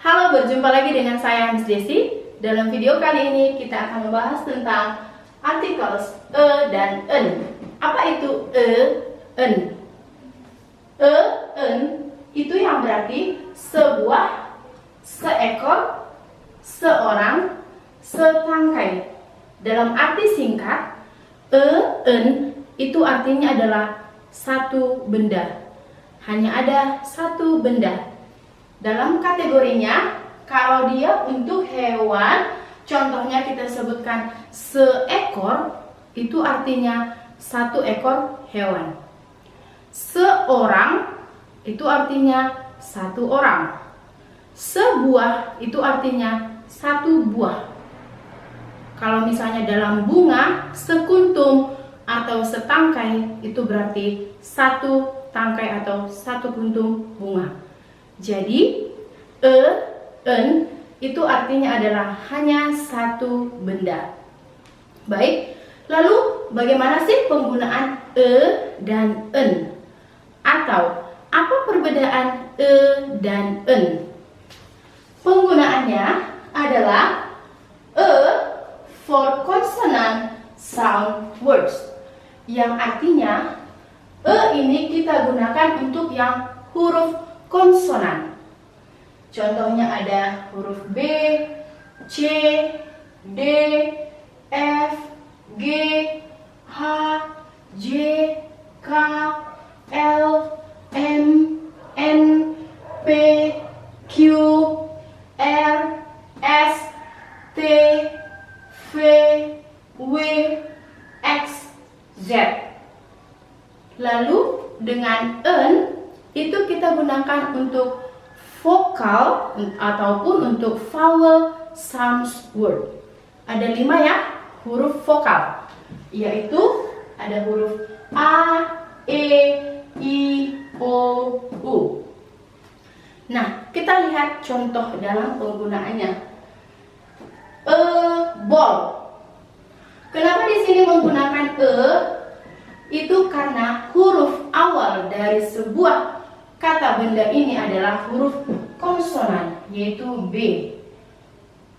Halo, berjumpa lagi dengan saya Miss Desi. Dalam video kali ini kita akan membahas tentang articles e dan en. Apa itu e, en? E, en itu yang berarti sebuah, seekor, seorang, setangkai. Dalam arti singkat, e, en itu artinya adalah satu benda. Hanya ada satu benda. Dalam kategorinya, kalau dia untuk hewan, contohnya kita sebutkan seekor, itu artinya satu ekor hewan. Seorang, itu artinya satu orang. Sebuah, itu artinya satu buah. Kalau misalnya dalam bunga, sekuntum atau setangkai, itu berarti satu tangkai atau satu kuntum bunga. Jadi, e, en itu artinya adalah hanya satu benda. Baik, lalu bagaimana sih penggunaan e dan en? Atau apa perbedaan e dan en? Penggunaannya adalah e for consonant sound words, yang artinya e ini kita gunakan untuk yang huruf konsonan. Contohnya ada huruf B, C, D, F, G, H, J, K, L, M, N, P, Q, R, S, T, V, W, X, Z. Lalu dengan en itu kita gunakan untuk vokal ataupun untuk vowel sounds word. Ada 5 ya huruf vokal, yaitu ada huruf A, E, I, O, U. Nah, kita lihat contoh dalam penggunaannya. Ball. Kenapa di sini menggunakan e? Itu karena huruf awal dari sebuah kata benda ini adalah huruf konsonan, yaitu B.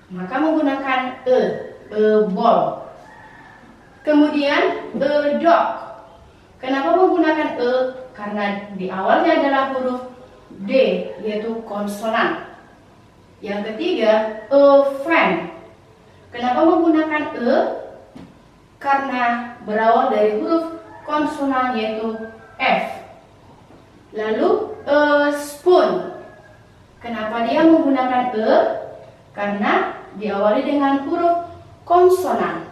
Maka menggunakan e ball. Kemudian dog. Kenapa menggunakan e? Karena di awalnya adalah huruf D, yaitu konsonan. Yang ketiga, friend. Kenapa menggunakan e? Karena berawal dari huruf konsonan, yaitu F. Lalu spoon. Kenapa dia menggunakan e? Karena diawali dengan huruf konsonan,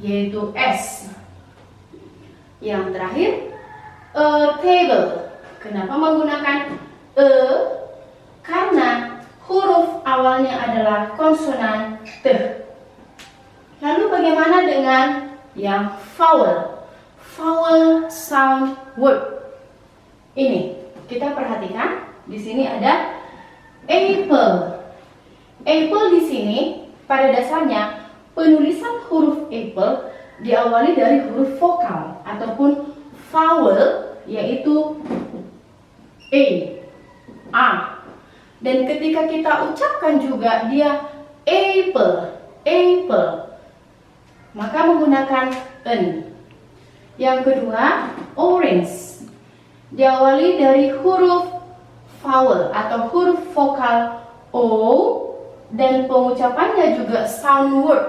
yaitu S. Yang terakhir, table. Kenapa menggunakan e? Karena huruf awalnya adalah konsonan T. Lalu bagaimana dengan yang vowel? Vowel sound word. Ini kita perhatikan, di sini ada apple. Apple di sini pada dasarnya penulisan huruf apple diawali dari huruf vokal ataupun vowel, yaitu A. Dan ketika kita ucapkan juga dia apple, maka menggunakan n. Yang kedua, orange. Diawali dari huruf vowel atau huruf vokal O, dan pengucapannya juga sound word.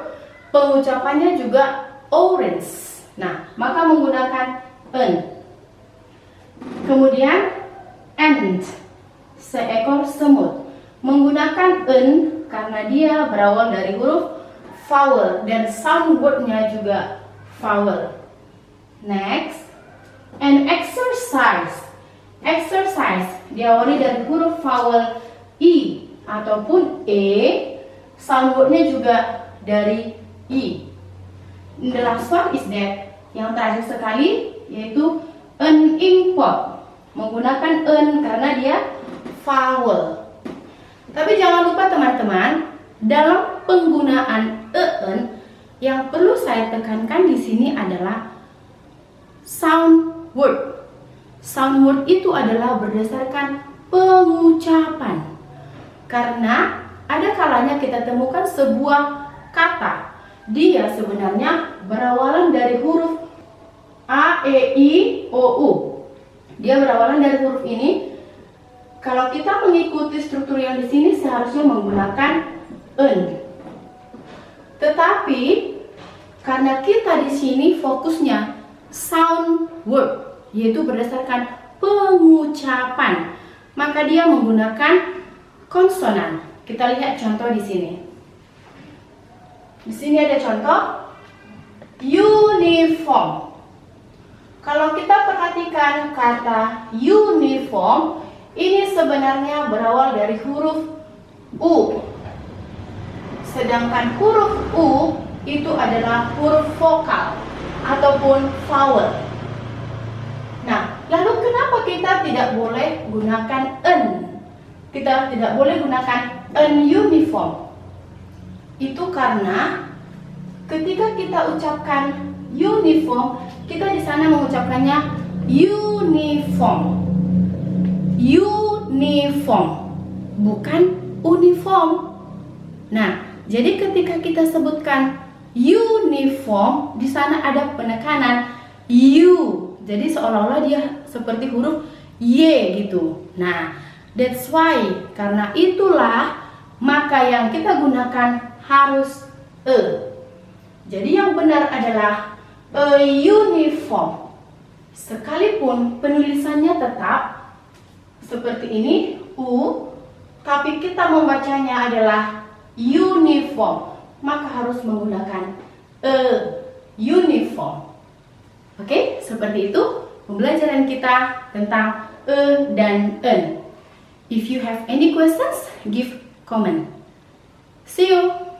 Pengucapannya juga orange. Nah, maka menggunakan n. Kemudian ant, seekor semut. Menggunakan n karena dia berawal dari huruf vowel dan sound wordnya juga vowel. Next, an exercise. Exercise diawali dari huruf vowel I ataupun E, sound wordnya juga dari I. The last one is that, yang terakhir sekali, yaitu an import. Menggunakan n karena dia vowel. Tapi jangan lupa teman-teman, dalam penggunaan en yang perlu saya tekankan di sini adalah sound word. Sound word itu adalah berdasarkan pengucapan. Karena ada kalanya kita temukan sebuah kata, dia sebenarnya berawalan dari huruf A, E, I, O, U. Dia berawalan dari huruf ini. Kalau kita mengikuti struktur yang di sini seharusnya menggunakan en. Tetapi karena kita di sini fokusnya sound word, yaitu berdasarkan pengucapan, maka dia menggunakan konsonan. Kita lihat contoh di sini. Di sini ada contoh uniform. Kalau kita perhatikan kata uniform, ini sebenarnya berawal dari huruf U. Sedangkan huruf U itu adalah huruf vokal ataupun vowel. Nah, lalu kenapa kita tidak boleh gunakan en? Kita tidak boleh gunakan en uniform. Itu karena ketika kita ucapkan uniform, kita di sana mengucapkannya uniform. Uniform, bukan uniform. Nah, jadi ketika kita sebutkan uniform, di sana ada penekanan U. Jadi seolah-olah dia seperti huruf Y gitu. Nah, that's why, karena itulah maka yang kita gunakan harus E. Jadi yang benar adalah a uniform. Sekalipun penulisannya tetap seperti ini, U, tapi kita membacanya adalah uniform, maka harus menggunakan a uniform. Oke, seperti itu pembelajaran kita tentang e dan en. If you have any questions, give comment. See you.